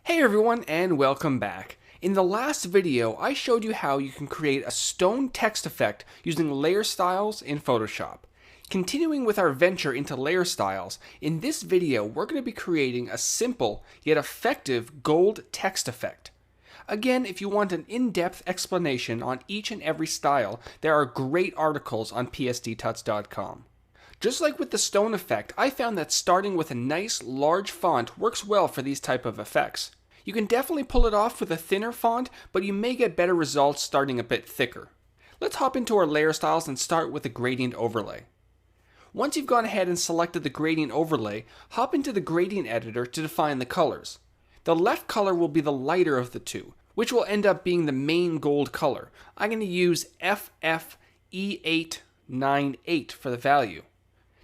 Hey everyone, and welcome back. In the last video, I showed you how you can create a stone text effect using layer styles in Photoshop. Continuing with our venture into layer styles, in this video we're going to be creating a simple yet effective gold text effect. Again, if you want an in-depth explanation on each and every style, there are great articles on psdtuts.com. Just like with the stone effect, I found that starting with a nice large font works well for these type of effects. You can definitely pull it off with a thinner font, but you may get better results starting a bit thicker. Let's hop into our layer styles and start with the gradient overlay. Once you've gone ahead and selected the gradient overlay, hop into the gradient editor to define the colors. The left color will be the lighter of the two, which will end up being the main gold color. I'm going to use FFE898 for the value.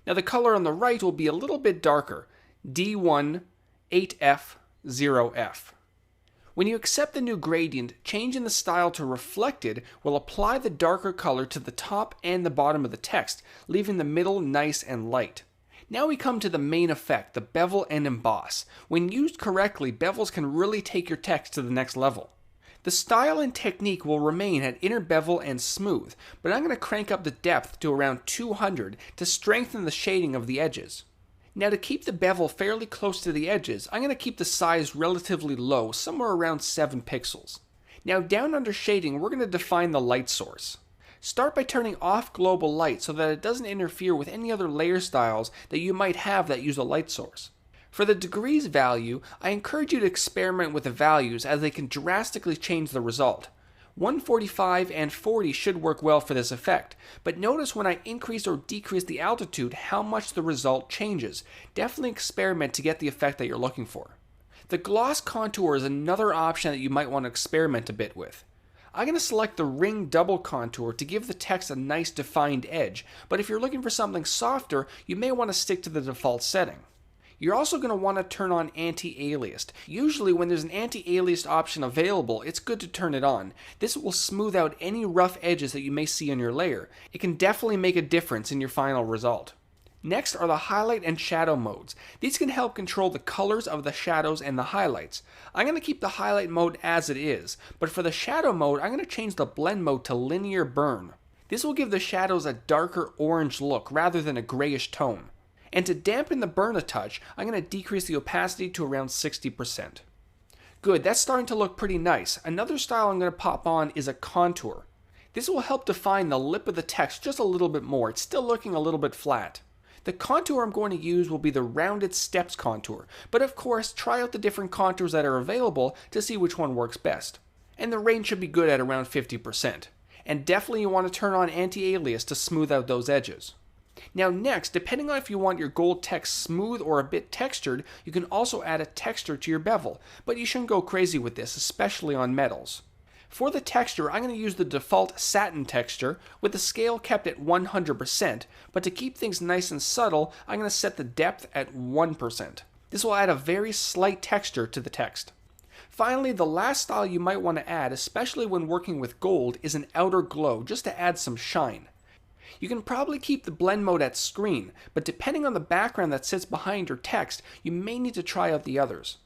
Now the color on the right will be a little bit darker, D18F0F. When you accept the new gradient, changing the style to reflected will apply the darker color to the top and the bottom of the text, leaving the middle nice and light. Now we come to the main effect, the bevel and emboss. When used correctly, bevels can really take your text to the next level. The style and technique will remain at inner bevel and smooth, but I'm going to crank up the depth to around 200 to strengthen the shading of the edges. Now to keep the bevel fairly close to the edges, I'm going to keep the size relatively low, somewhere around 7 pixels. Now down under shading, we're going to define the light source. Start by turning off global light so that it doesn't interfere with any other layer styles that you might have that use a light source. For the degrees value, I encourage you to experiment with the values as they can drastically change the result. 145 and 40 should work well for this effect, but notice when I increase or decrease the altitude how much the result changes. Definitely experiment to get the effect that you're looking for. The gloss contour is another option that you might want to experiment a bit with. I'm going to select the ring double contour to give the text a nice defined edge, but if you're looking for something softer, you may want to stick to the default setting. You're also going to want to turn on anti-aliased. Usually when there's an anti-aliased option available, it's good to turn it on. This will smooth out any rough edges that you may see on your layer. It can definitely make a difference in your final result. Next are the highlight and shadow modes. These can help control the colors of the shadows and the highlights. I'm going to keep the highlight mode as it is, but for the shadow mode, I'm going to change the blend mode to linear burn. This will give the shadows a darker orange look rather than a grayish tone. And to dampen the burn a touch, I'm going to decrease the opacity to around 60%. Good, that's starting to look pretty nice. Another style I'm going to pop on is a contour. This will help define the lip of the text just a little bit more. It's still looking a little bit flat. The contour I'm going to use will be the rounded steps contour, but of course try out the different contours that are available to see which one works best. And the range should be good at around 50%. And definitely you want to turn on anti-alias to smooth out those edges. Now next, depending on if you want your gold text smooth or a bit textured, you can also add a texture to your bevel, but you shouldn't go crazy with this, especially on metals. For the texture, I'm going to use the default satin texture with the scale kept at 100%, but to keep things nice and subtle, I'm going to set the depth at 1%. This will add a very slight texture to the text. Finally, the last style you might want to add, especially when working with gold, is an outer glow, just to add some shine. You can probably keep the blend mode at screen, but depending on the background that sits behind your text, you may need to try out the others.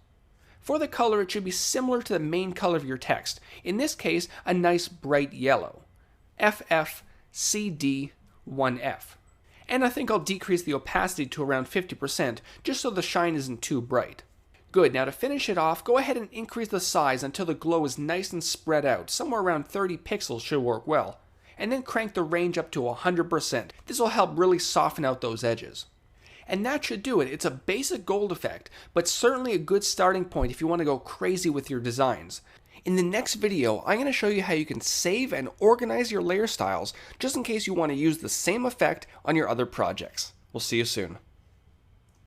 For the color, it should be similar to the main color of your text, in this case, a nice bright yellow. FFCD1F. And I think I'll decrease the opacity to around 50%, just so the shine isn't too bright. Good, now to finish it off, go ahead and increase the size until the glow is nice and spread out, somewhere around 30 pixels should work well. And then crank the range up to 100%. This will help really soften out those edges. And that should do it. It's a basic gold effect, but certainly a good starting point if you want to go crazy with your designs. In the next video, I'm going to show you how you can save and organize your layer styles just in case you want to use the same effect on your other projects. We'll see you soon.